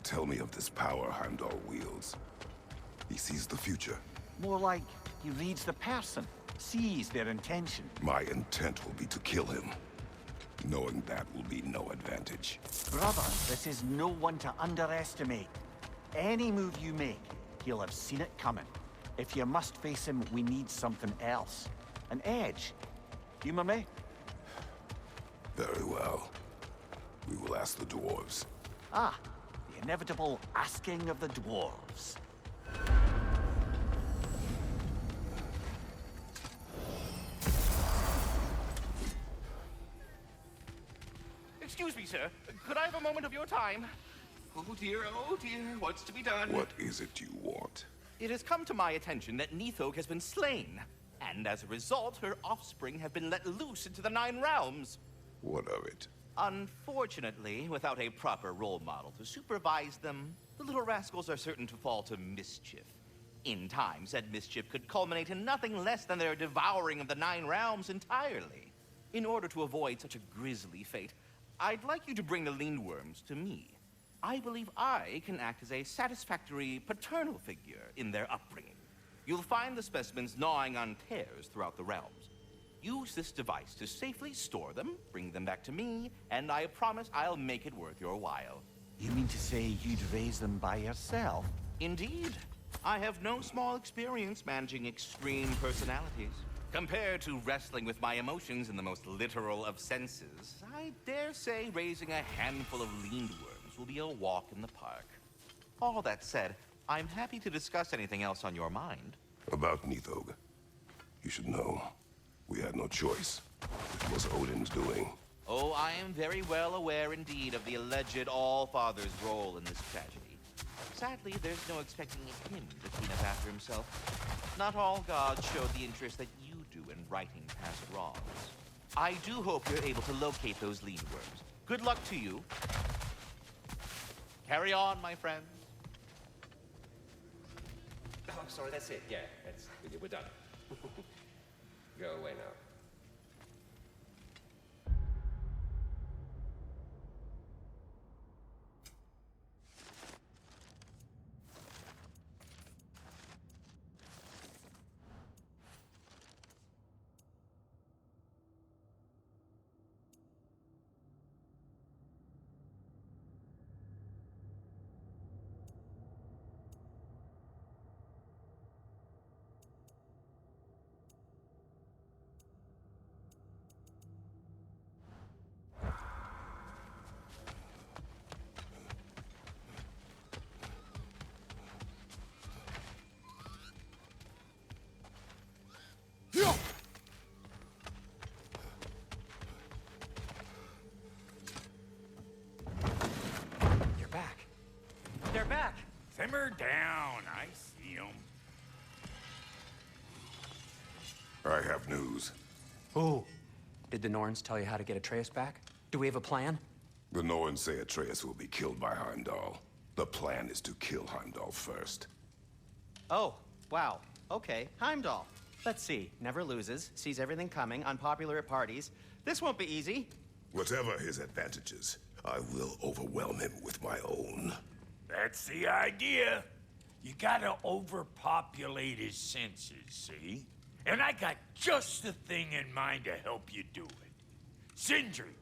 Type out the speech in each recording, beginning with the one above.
tell me of this power Heimdall wields. He sees the future. More like he reads the person, sees their intention. My intent will be to kill him. Knowing that will be no advantage. Brother, this is no one to underestimate. Any move you make, he'll have seen it coming. If you must face him, we need something else. An edge. Humor me? Very well. We will ask the dwarves. Ah, the inevitable asking of the dwarves. Excuse me, sir. Could I have a moment of your time? Oh dear, what's to be done? What is it you want? It has come to my attention that Nithog has been slain, and as a result, her offspring have been let loose into the Nine Realms. What of it? Unfortunately, without a proper role model to supervise them, the little rascals are certain to fall to mischief. In time, said mischief could culminate in nothing less than their devouring of the Nine Realms entirely. In order to avoid such a grisly fate, I'd like you to bring the Lindworms to me. I believe I can act as a satisfactory paternal figure in their upbringing. You'll find the specimens gnawing on tears throughout the realms. Use this device to safely store them, bring them back to me, and I promise I'll make it worth your while. You mean to say you'd raise them by yourself? Indeed. I have no small experience managing extreme personalities. Compared to wrestling with my emotions in the most literal of senses, I dare say raising a handful of Lindworms will be a walk in the park. All that said, I'm happy to discuss anything else on your mind. About Nithog. You should know. We had no choice. It was Odin's doing. Oh, I am very well aware indeed of the alleged All-Father's role in this tragedy. Sadly, there's no expecting him to clean up after himself. Not all gods show the interest that you do in righting past wrongs. I do hope you're able to locate those Lindworms. Good luck to you. Carry on, my friends. Oh, sorry, that's it. Yeah, we're done. Go away now. You're back. They're back. Simmer down. I see 'em. I have news. Oh. Did the Norns tell you how to get Atreus back? Do we have a plan? The Norns say Atreus will be killed by Heimdall. The plan is to kill Heimdall first. Oh, wow. Okay, Heimdall. Let's see. Never loses, sees everything coming, unpopular at parties. This won't be easy. Whatever his advantages, I will overwhelm him with my own. That's the idea. You gotta overpopulate his senses, see? And I got just the thing in mind to help you do it. Sindri,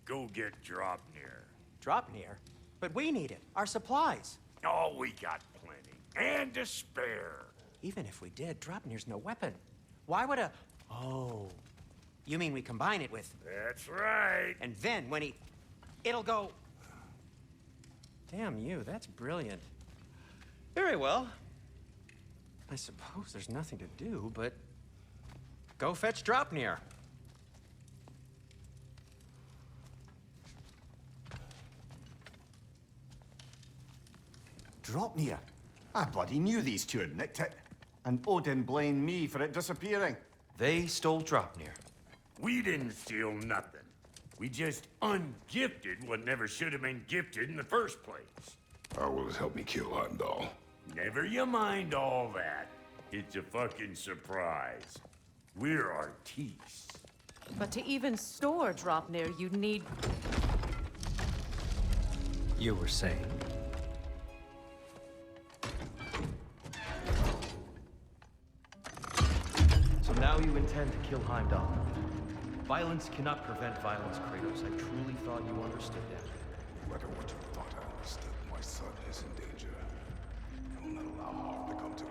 go get Draupnir. Draupnir? But we need it. Our supplies. Oh, we got plenty. And to spare. Even if we did, Draupnir's no weapon. Why would a... Oh. You mean we combine it with... That's right. And then when he... It'll go... Damn you, that's brilliant. Very well. I suppose there's nothing to do, but... Go fetch Draupnir. Draupnir? I bloody knew these two had nicked it. And Odin blamed me for it disappearing. They stole Draupnir. We didn't steal nothing. We just ungifted what never should have been gifted in the first place. How will it help me kill Heimdall? Never you mind all that. It's a fucking surprise. We're artistes. But to even store Draupnir, you'd need... You were saying? how you intend to kill Heimdall. Violence cannot prevent violence, Kratos. I truly thought you understood that. No matter what you thought I understood, my son is in danger. I will not allow harm to come to him.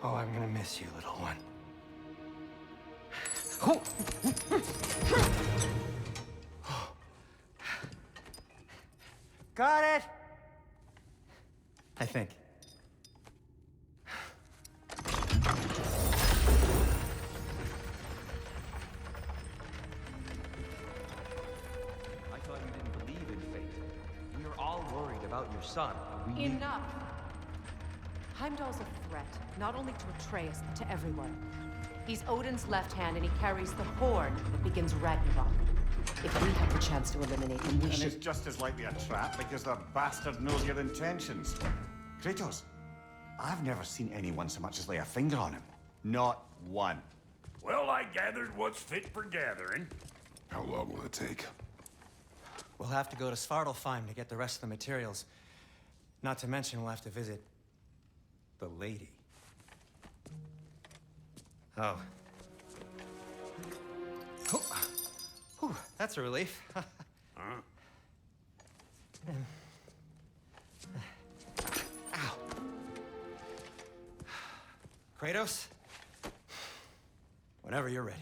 Oh, I'm gonna miss you, little one. Got it! I think. I thought you didn't believe in fate. We are all worried about your son. We need... Enough! Heimdall's a threat, not only to Atreus, but to everyone. He's Odin's left hand, and he carries the horn that begins Ragnarok. If we have the chance to eliminate him, we And should... it's just as likely a trap because the bastard knows your intentions. Kratos, I've never seen anyone so much as lay a finger on him. Not one. Well, I gathered what's fit for gathering. How long will it take? We'll have to go to Svartalfheim to get the rest of the materials. Not to mention we'll have to visit the lady. Oh. Whew, that's a relief. Ow. Kratos? Whenever you're ready.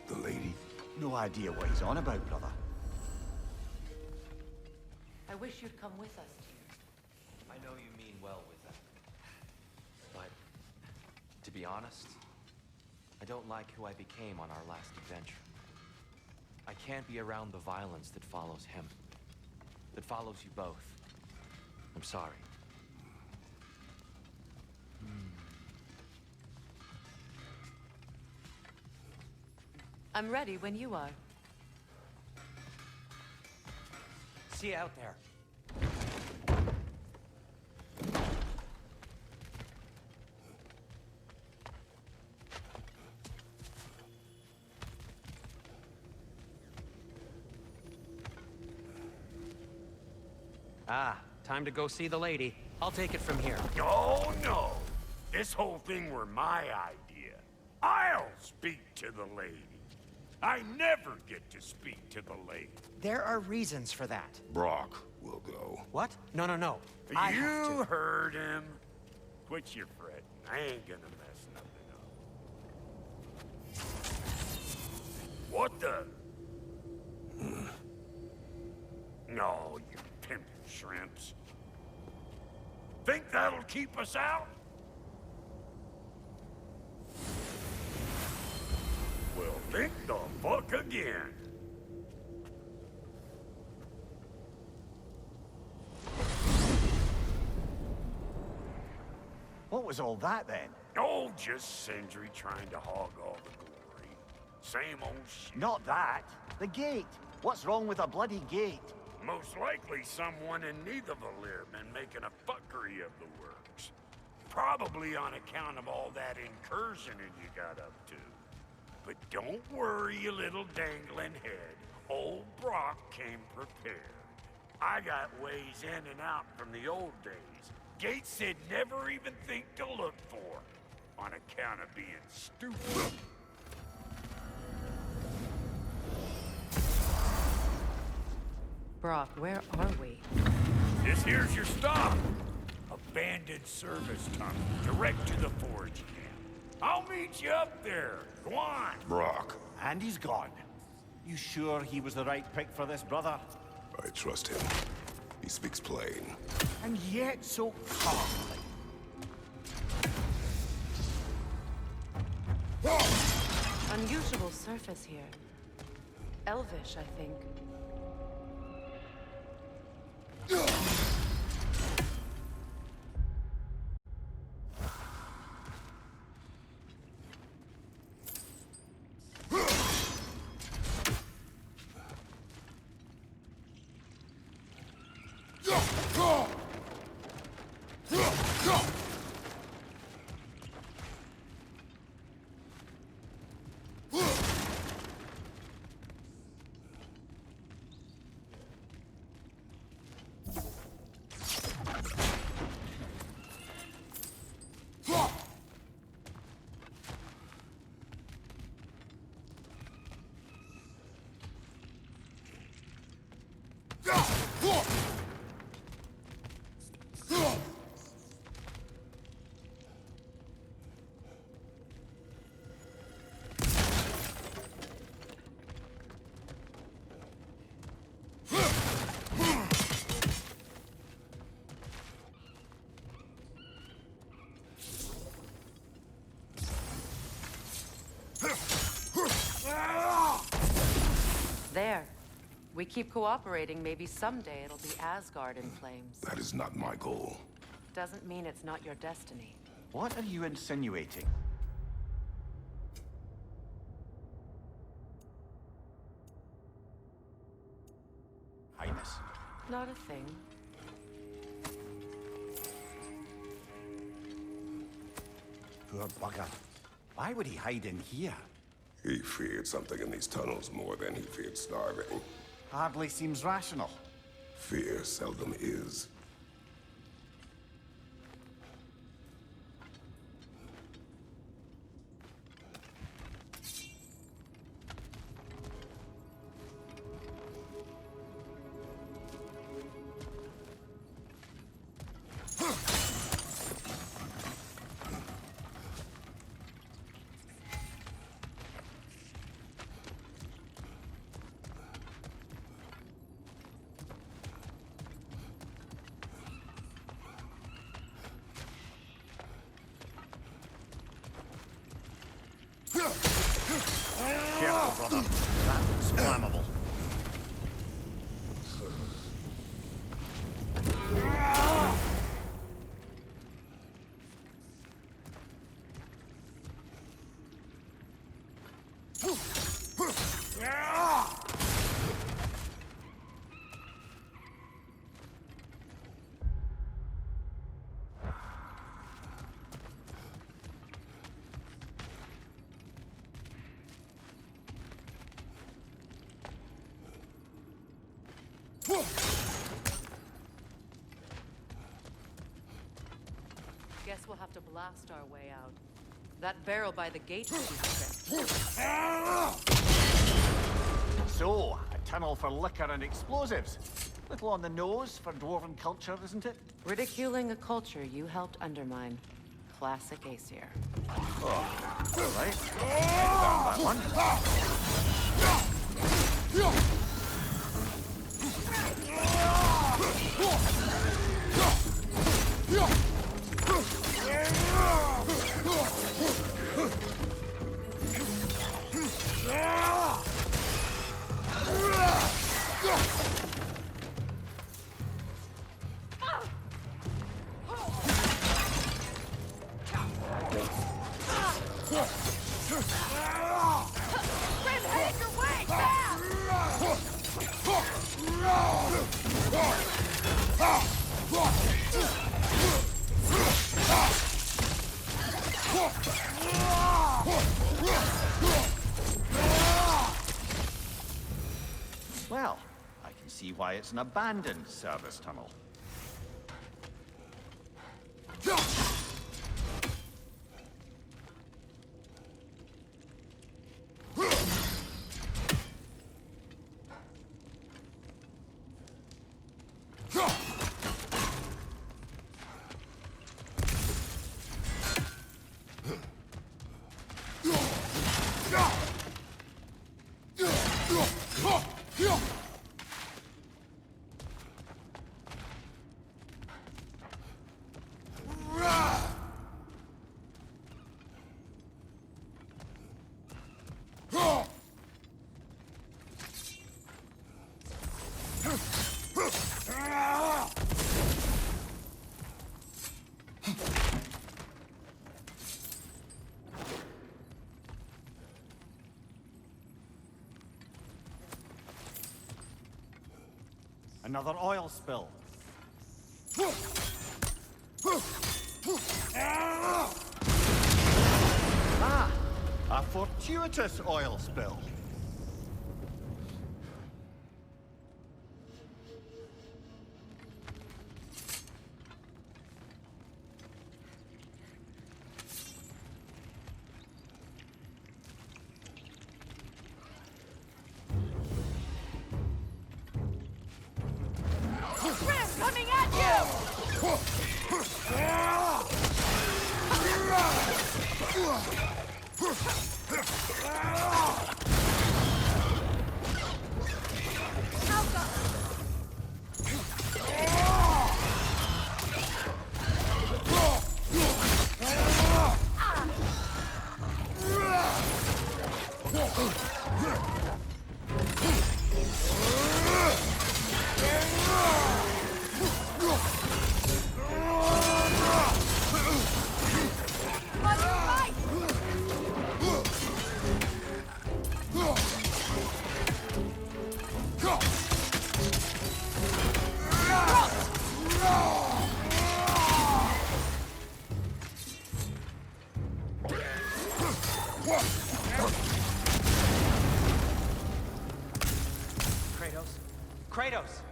The lady? No idea what he's on about, brother. I wish you'd come with us. I know you mean well with them. But, to be honest, I don't like who I became on our last adventure. I can't be around the violence that follows him. That follows you both. I'm sorry. I'm ready when you are. See you out there. Ah, time to go see the lady. I'll take it from here. Oh, no. This whole thing were my idea. I'll speak to the lady. I never get to speak to the lady. There are reasons for that. Brock will go. What? No, no, no. I have You to. heard him. Quit your fretting. I ain't gonna mess nothing up. What the? No, you pimpin' shrimps. Think that'll keep us out? Well, think the fuck again. What was all that then? Oh, just Sindri trying to hog all the glory. Same old shit. Not that. The gate. What's wrong with a bloody gate? Most likely someone in Nidavellir been making a fuckery of the works. Probably on account of all that incursioning you got up to. But don't worry, you little dangling head. Old Brock came prepared. I got ways in and out from the old days. Gates said never even think to look for, on account of being stupid. Brock, where are we? This here's your stop. Abandoned service tunnel, direct to the forge camp. I'll meet you up there. Go on. Brock. And he's gone. You sure he was the right pick for this, brother? I trust him. He speaks plain. And yet so calmly. Unusual surface here. Elvish, I think. There. We keep cooperating, maybe someday it'll be Asgard in flames. That is not my goal. Doesn't mean it's not your destiny. What are you insinuating? Highness. Not a thing. Poor bugger. Why would he hide in here? He feared something in these tunnels more than he feared starving. Hardly seems rational. Fear seldom is. Careful, brother. That looks flammable. Guess we'll have to blast our way out. That barrel by the gate will be tricked. So, a tunnel for liquor and explosives. Little on the nose for dwarven culture, isn't it? Ridiculing a culture you helped undermine. Classic Aesir. All right. Found that one. Well, I can see why it's an abandoned service tunnel. Another oil spill. Ah! A fortuitous oil spill. Coming at you! Kratos? Kratos!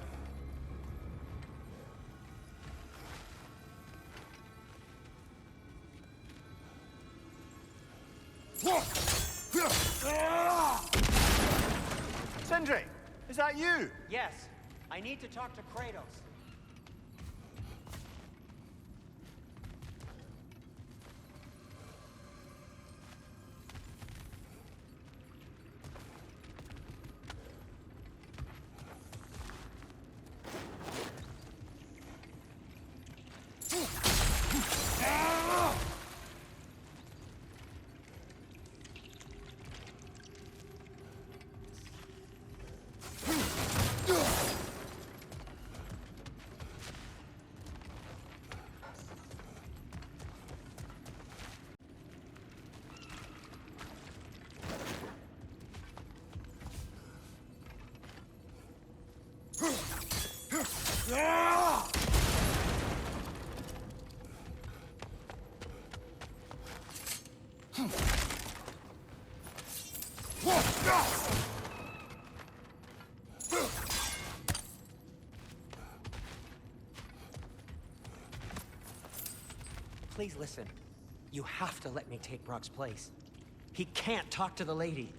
Sindri, is that you? Yes, I need to talk to Kratos. Please listen. You have to let me take Brock's place. He can't talk to the lady.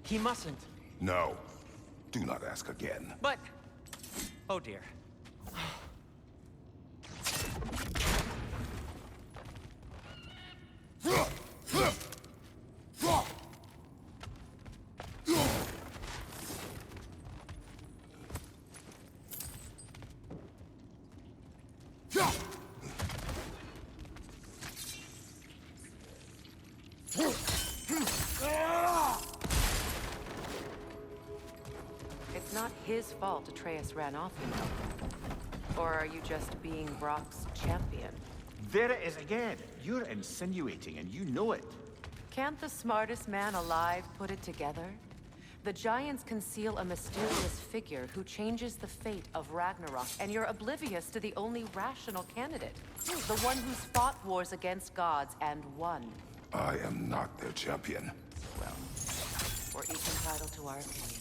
He mustn't. No. Do not ask again. But... Oh dear. It's not his fault Atreus ran off, you know. Or are you just being Brock's champion? There it is again. You're insinuating, and you know it. Can't the smartest man alive put it together? The Giants conceal a mysterious figure who changes the fate of Ragnarok, and you're oblivious to the only rational candidate. The one who's fought wars against gods and won. I am not their champion. Well, we're each entitled to our opinions.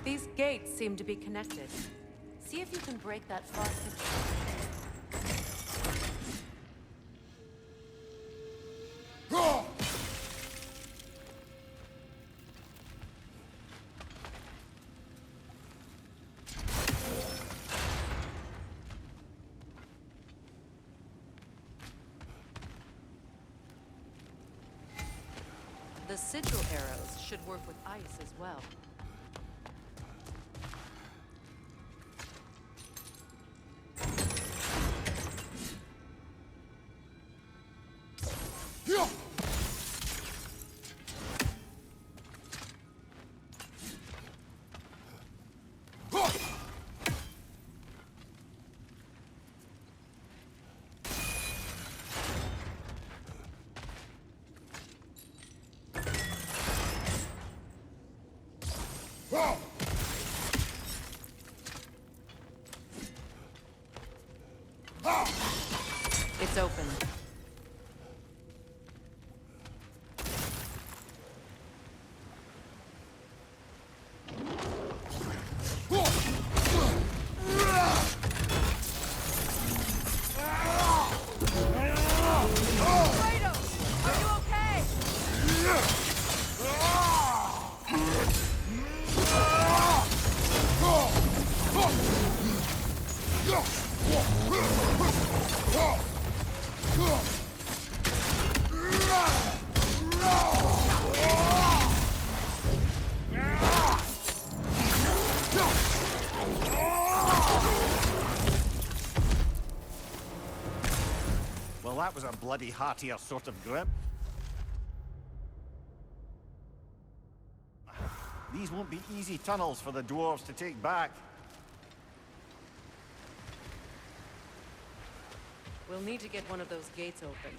These gates seem to be connected. See if you can break that faucet. The sigil arrows should work with ice as well. It's open. Kratos, are you okay? Well, that was a bloody heartier sort of grip. These won't be easy tunnels for the dwarves to take back. We'll need to get one of those gates open.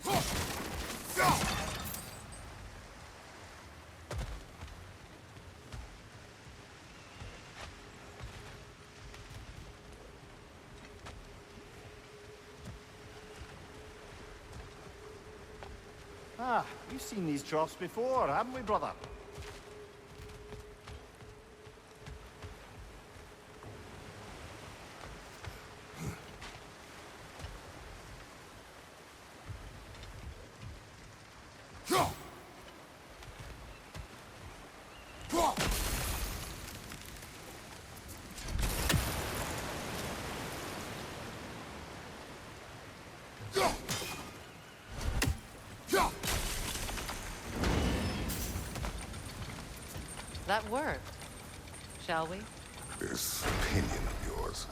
Ah, we've seen these troughs before, haven't we, brother? That worked. Shall we? This opinion of yours,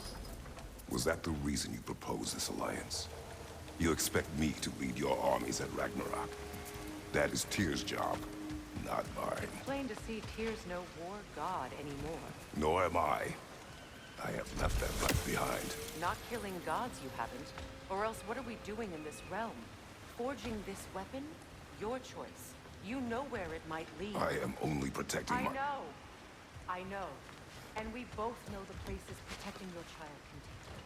was that the reason you proposed this alliance? You expect me to lead your armies at Ragnarok? That is Tyr's job, not mine. Plain to see Tyr's no war god anymore. Nor am I. I have left that life behind. Not killing gods, you haven't. Or else what are we doing in this realm? Forging this weapon? Your choice. You know where it might lead. I am only protecting I my... know. I know. And we both know the places protecting your child can take you.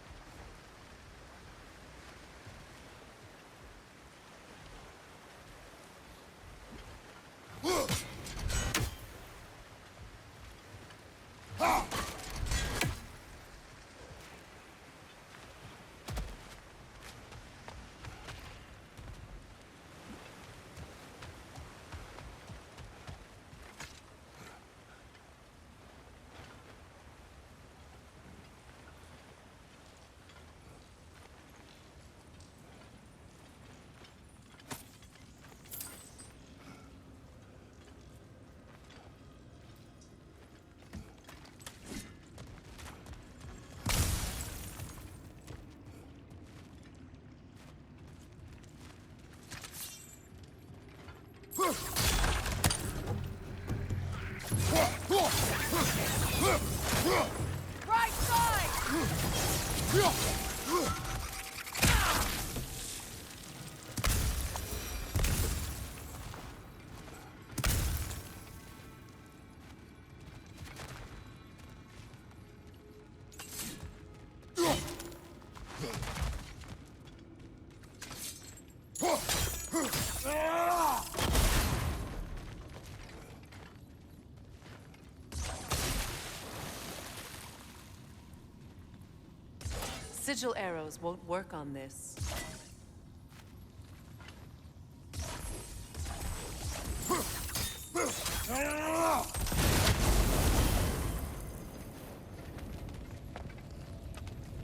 Right side! Sigil arrows won't work on this.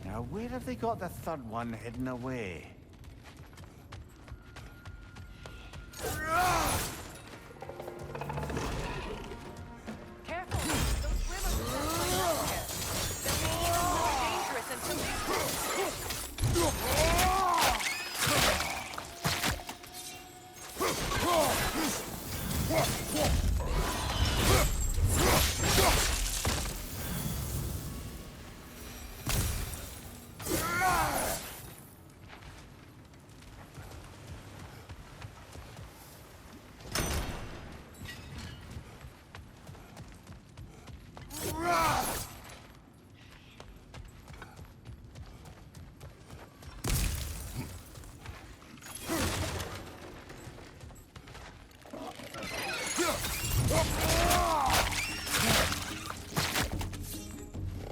Now, where have they got the third one hidden away? Careful! Those Grimmers are right up here. They'll be even more dangerous until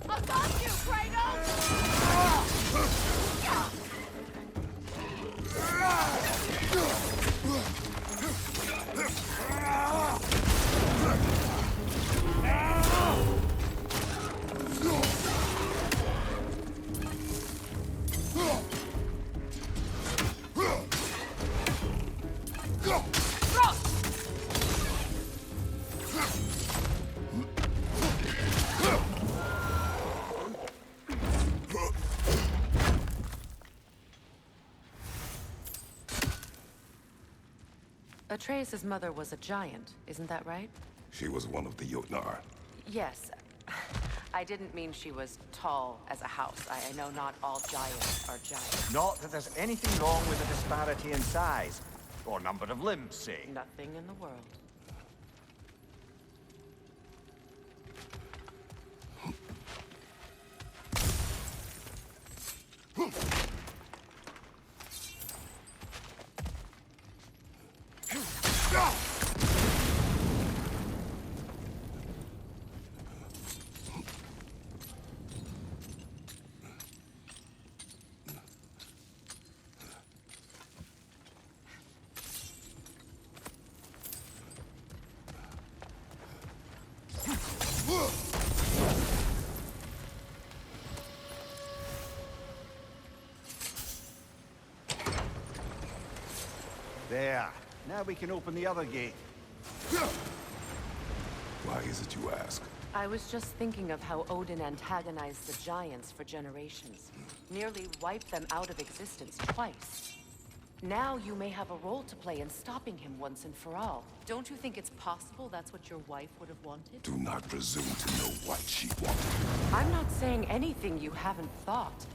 I've got you, Kratos! Atreus' mother was a giant, isn't that right? She was one of the Jotnar. Yes. I didn't mean she was tall as a house. I know not all giants are giants. Not that there's anything wrong with the disparity in size, or number of limbs, say. Nothing in the world. There. Now we can open the other gate. Why is it you ask? I was just thinking of how Odin antagonized the giants for generations. Nearly wiped them out of existence twice. Now you may have a role to play in stopping him once and for all. Don't you think it's possible that's what your wife would have wanted? Do not presume to know what she wanted. I'm not saying anything you haven't thought.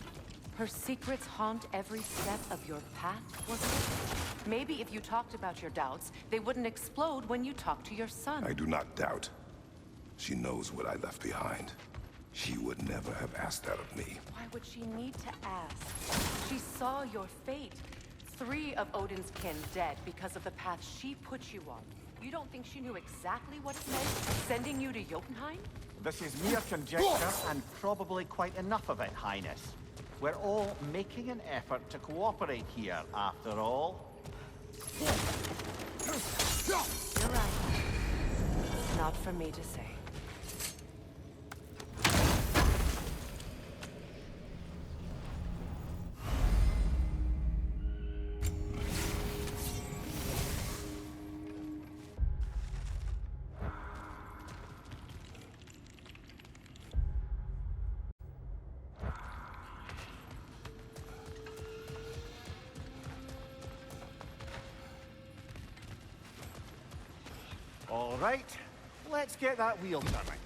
Her secrets haunt every step of your path, wasn't it? Maybe if you talked about your doubts, they wouldn't explode when you talked to your son. I do not doubt. She knows what I left behind. She would never have asked that of me. Why would she need to ask? She saw your fate. 3 of Odin's kin dead because of the path she put you on. You don't think she knew exactly what it meant, sending you to Jotunheim? This is mere conjecture, and probably quite enough of it, Highness. We're all making an effort to cooperate here, after all. You're right. Not for me to say. All right, let's get that wheel turning.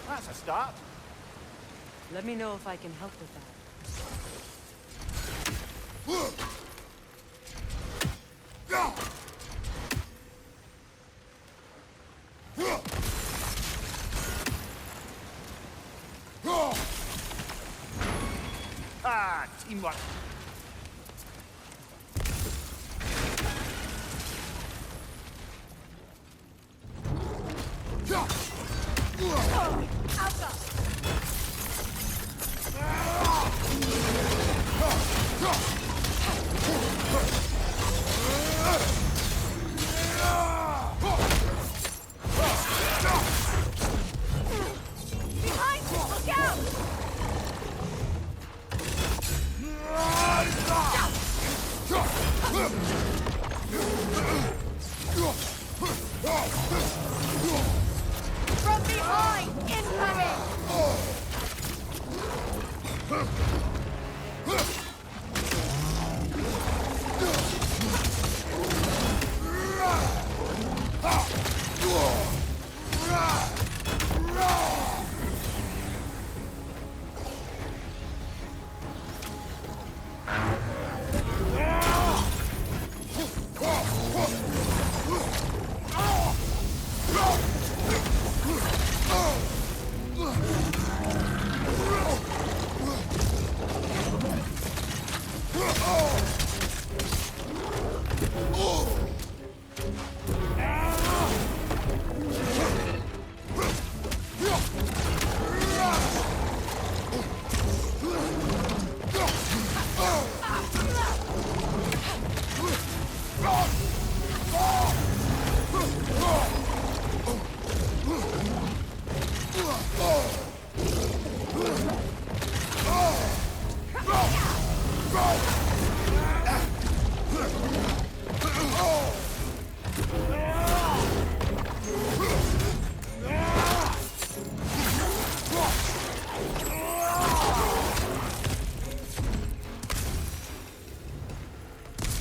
That's a start. Let me know if I can help with that. Ah, teamwork.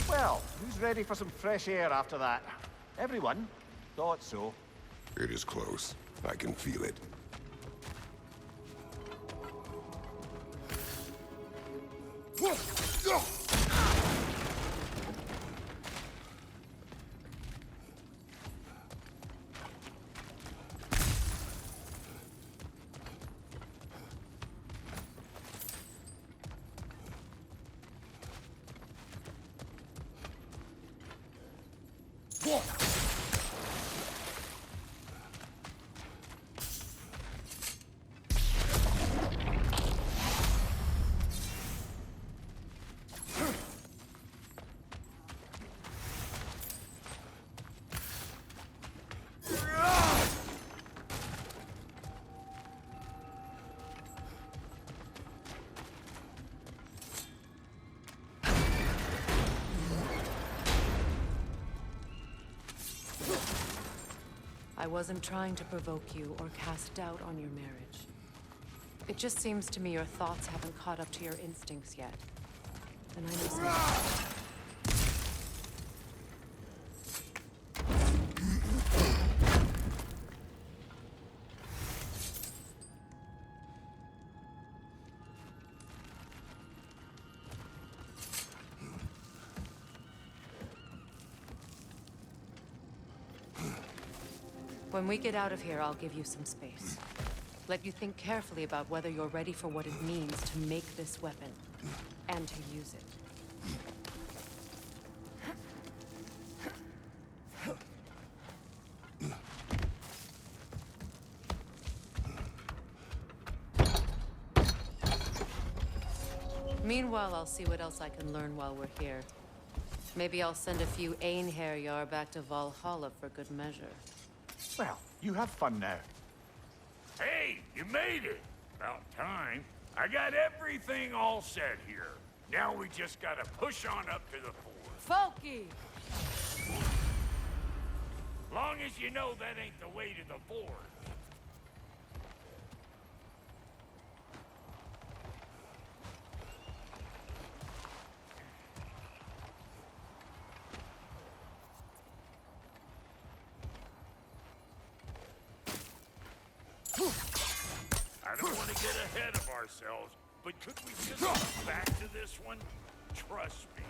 Well, who's ready for some fresh air after that? Everyone? Thought so. It is close. I can feel it. I wasn't trying to provoke you or cast doubt on your marriage. It just seems to me your thoughts haven't caught up to your instincts yet. And I know something. When we get out of here, I'll give you some space. Let you think carefully about whether you're ready for what it means to make this weapon, and to use it. Meanwhile, I'll see what else I can learn while we're here. Maybe I'll send a few Einherjar back to Valhalla for good measure. Well, you have fun now. Hey, you made it! About time. I got everything all set here. Now we just gotta push on up to the fort. Folky! Long as you know that ain't the way to the fort. I don't want to get ahead of ourselves, but could we just come back to this one? Trust me.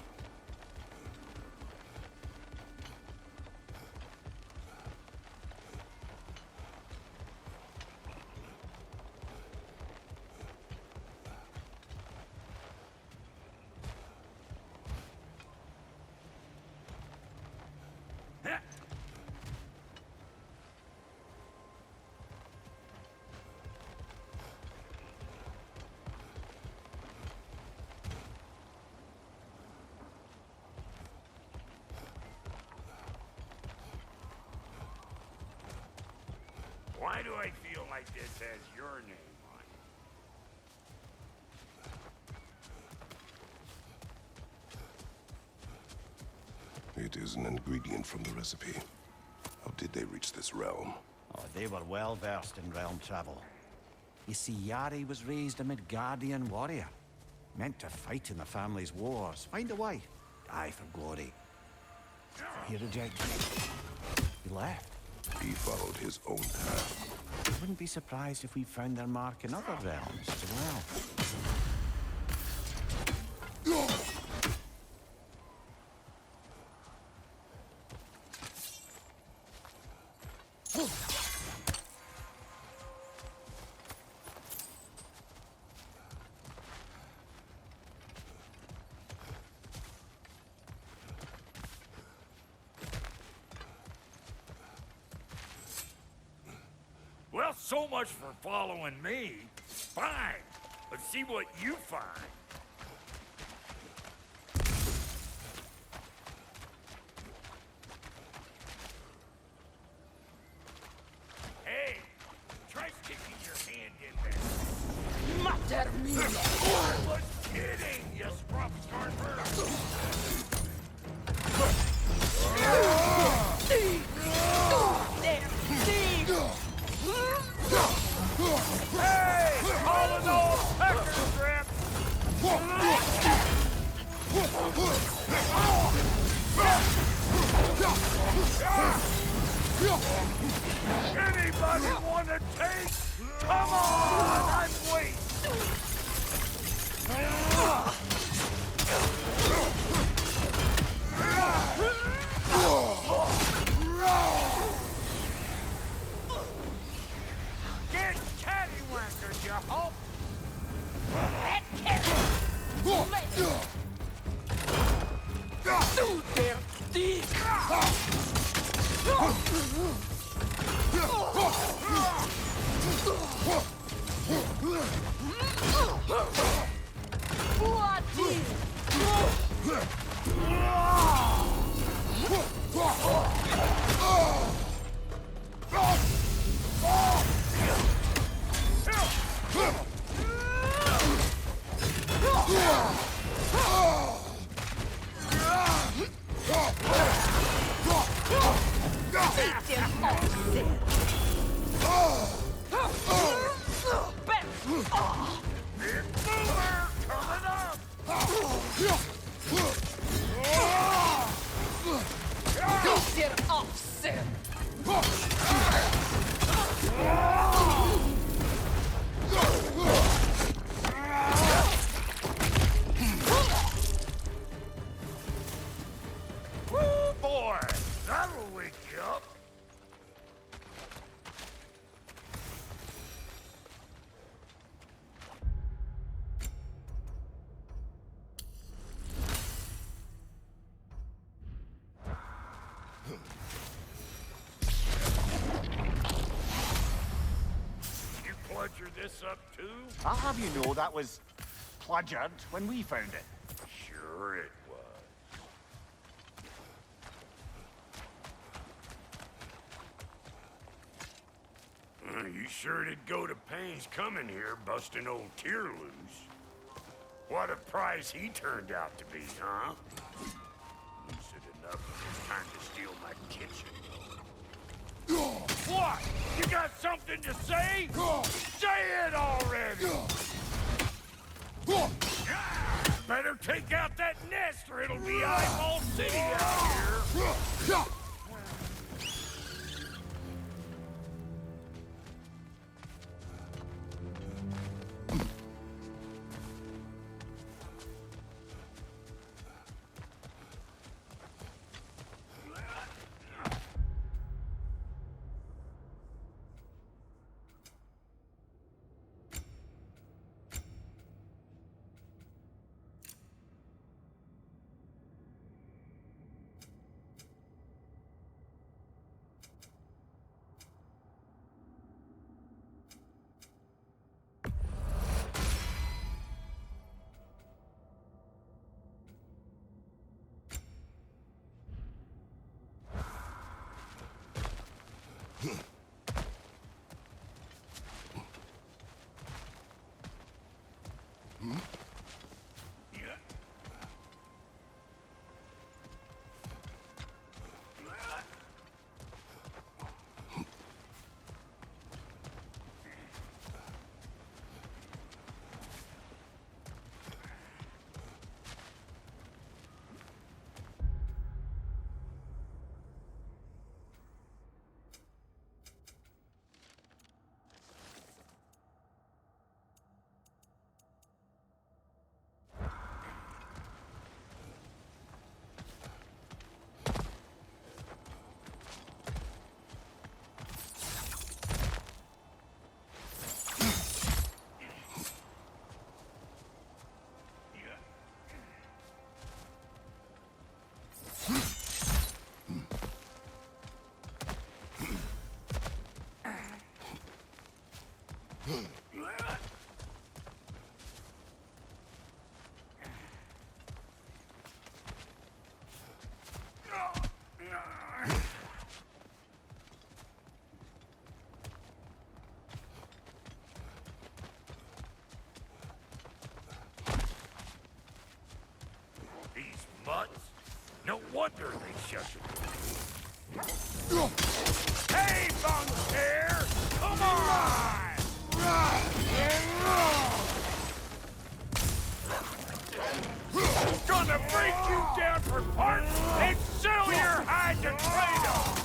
Why do I feel like this has your name on it? It is an ingredient from the recipe. How did they reach this realm? Oh, they were well versed in realm travel. You see, Yari was raised a Midgardian warrior. Meant to fight in the family's wars. Find a way. Die for glory. He rejected me. He left. He followed his own path. I wouldn't be surprised if we found their mark in other realms as well. Well, so much for following me. Fine. Let's see what you find. Hey, try sticking your hand in there. Mater mia! I was kidding, you scrub starter. Hey! All in all, pecker strip! Anybody wanna take? Come on! I'm waiting! Get cattywankers, you hope! Boy, that'll wake you up. You bludgered this up too? I'll have you know that was pludgered when we found it. Sure it was. You sure did go to pains coming here, busting old Tyr loose. What a prize he turned out to be, huh? Lucid enough when it's time to steal my kitchen. What? You got something to say? Say it already! Better take out that nest or it'll be Eyeball City out here! wonder they shut the door. Hey, Bunker! Come on! Gonna break you down for parts and sell your hide to Kratos!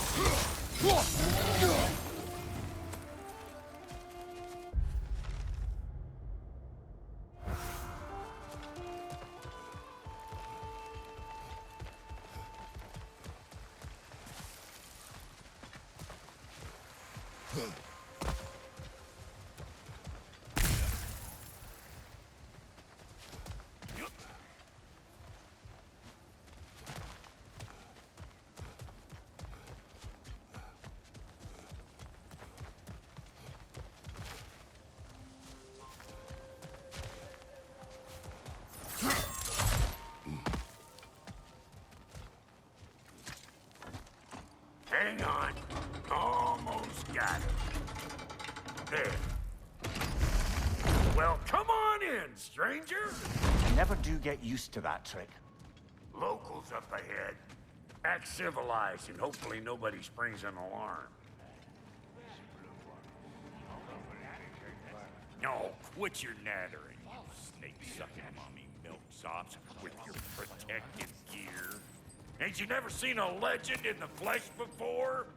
Hang on. Almost got it. There. Well, come on in, stranger. Never do get used to that trick. Locals up ahead. Act civilized and hopefully nobody springs an alarm. No, quit your nattering, you snake-sucking mommy milksops with your protective gear. Ain't you never seen a legend in the flesh before?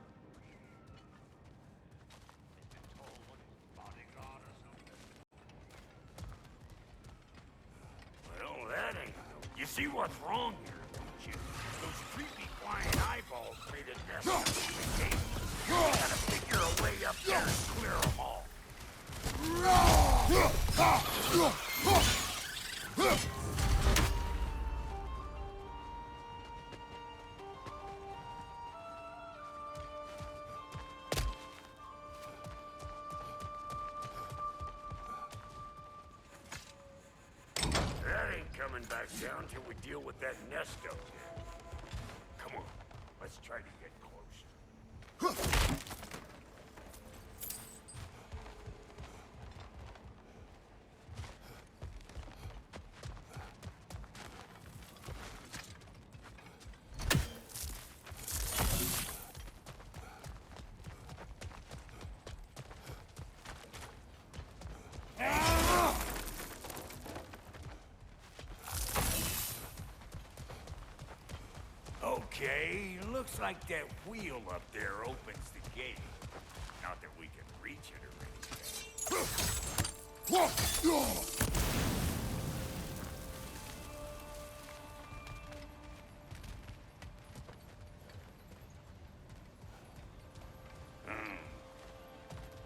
Well, that ain't... You see what's wrong here, don't you? Those creepy flying eyeballs made a nest out of the gate. You gotta figure a way up there and clear them all. That ain't coming back down till we deal with that nest up there. Come on, let's try to get closer. Okay, looks like that wheel up there opens the gate. Not that we can reach it or anything.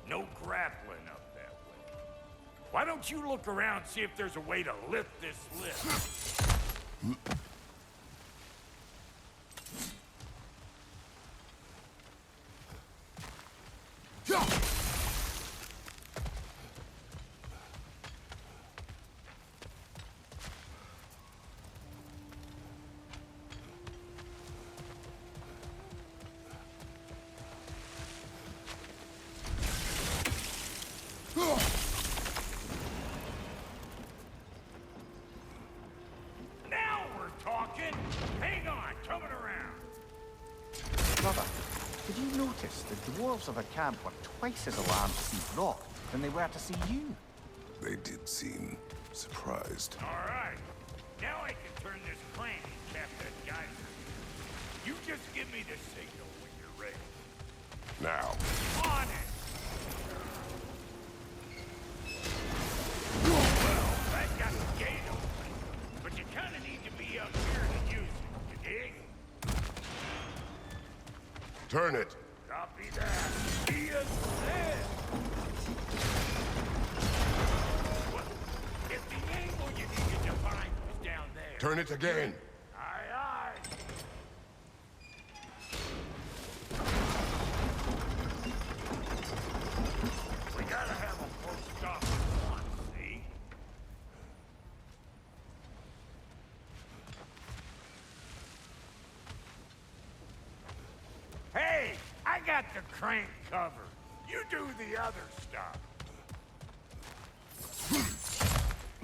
No grappling up that way. Why don't you look around, see if there's a way to lift this lift? Now we're talking! Hang on, coming around. Brother, did you notice the dwarves of the camp were twice as alarmed to see Rock than they were to see you? They did seem surprised. All right. Now I can turn this crane and cap that geyser. You just give me the signal when you're ready. Now, On it! Well, that got the gate open. But you kind of need to be up here to use it, you dig? turn it. Copy that. Be a set. What? If the angle you needed to find was down there. Turn it again. Aye, aye. We gotta have them both stop at once, see? Hey, I got the crank covered. You do the other stuff.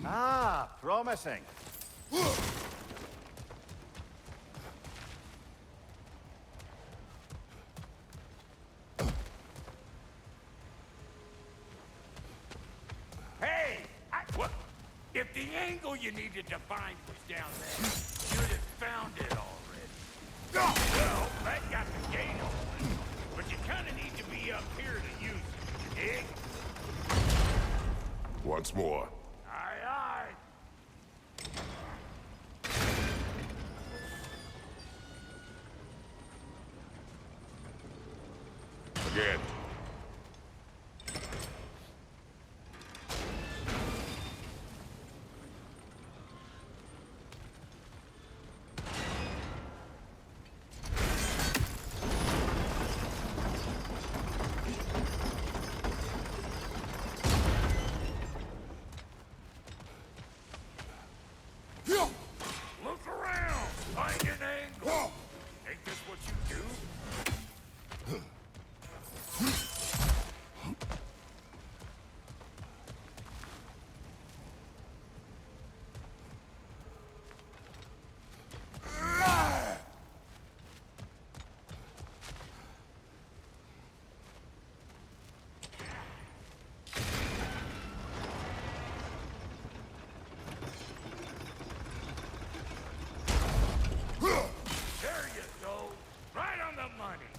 Ah, promising. If the angle you needed to find was down there, you'd have found it already. Well, that got the gate open, but you kind of need to be up here to use it, you dig? Once more. Aye, aye. Again. Look around! Find an angle! Ain't this what you do? There you go. Right on the money.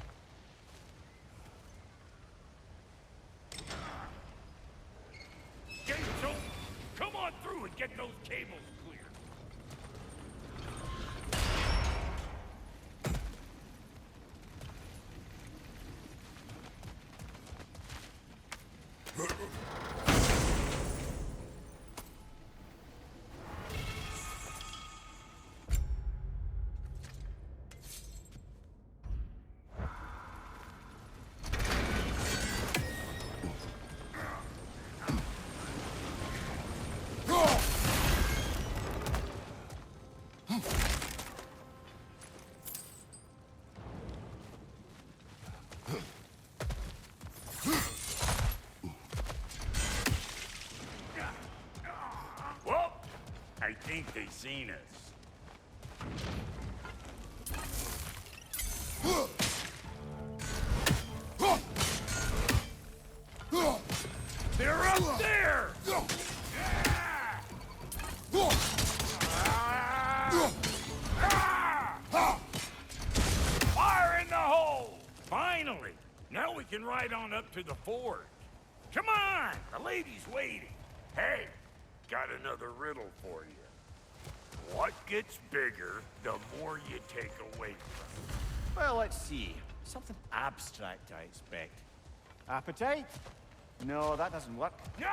Gates open. Come on through and get those cables clear. Well, I think they seen us. They're up there! Fire in the hole! Finally! Now we can ride on up to the forge. Come on! The lady's waiting. Hey, got another riddle for you. What gets bigger, the more you take away from Well, let's see. Something abstract, I expect. Appetite? No, that doesn't work. it?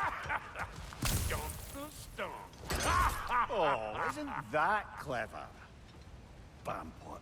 Stomp the stomp. Oh, isn't that clever? Bampot.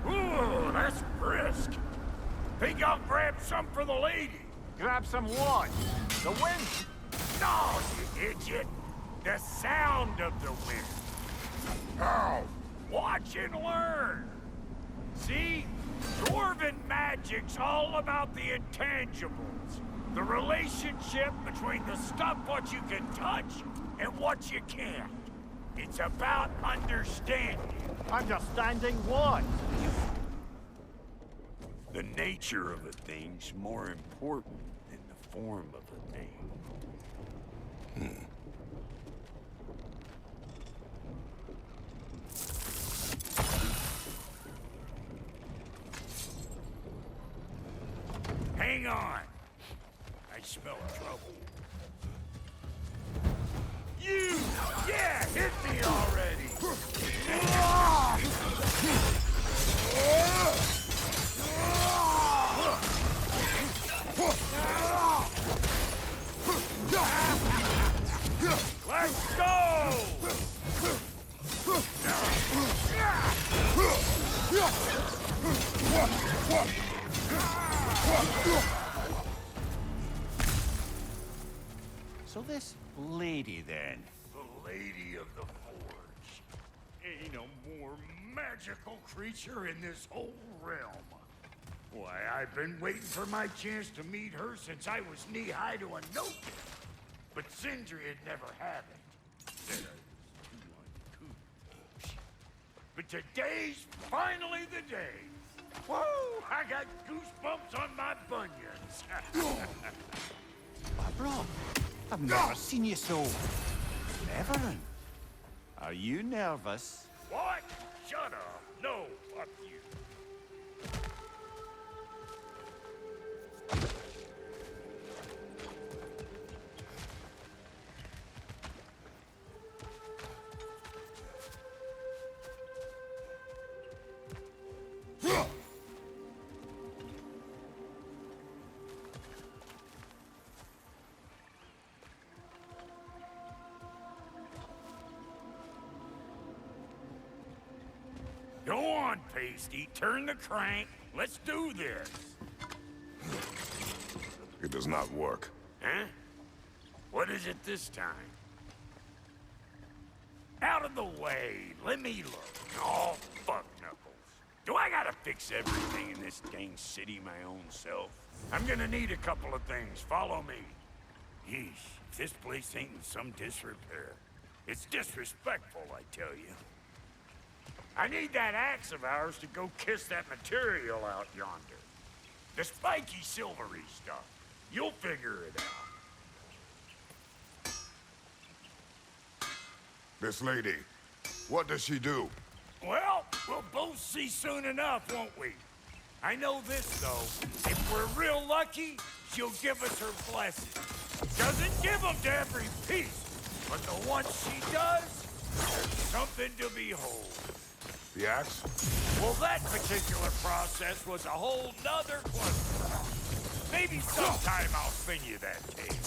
Ooh, that's brisk. Think I'll grab some for the lady. Grab some what? The wind? No, you idiot. The sound of the wind. How? Watch and learn. See? Dwarven magic's all about the intangibles. The relationship between the stuff what you can touch and what you can't. It's about understanding. Understanding what? The nature of a thing's more important than the form of a thing. Hang on. I smell trouble. You! Yeah, hit me already! Let's go! So this lady then, Lady of the Forge. Ain't a more magical creature in this whole realm. Why, I've been waiting for my chance to meet her since I was knee-high to a note. But Sindri had never had it. Said I was too uncouth. But today's finally the day. Whoa! I got goosebumps on my bunions. Barbara, I've never seen you so reverent. Are you nervous? What? Shut up. No, fuck you. Go on, Pasty. Turn the crank. Let's do this. It does not work. Huh? What is it this time? Out of the way. Let me look. Oh, fuck Knuckles. Do I gotta fix everything in this dang city my own self? I'm gonna need a couple of things. Follow me. Yeesh, if this place ain't in some disrepair. It's disrespectful, I tell you. I need that axe of ours to go kiss that material out yonder. The spiky, silvery stuff. You'll figure it out. This lady, what does she do? Well, we'll both see soon enough, won't we? I know this, though. If we're real lucky, she'll give us her blessing. Doesn't give them to every piece, but the ones she does, there's something to behold. The axe? Well, that particular process was a whole nother cluster. Maybe sometime I'll spin you that tape.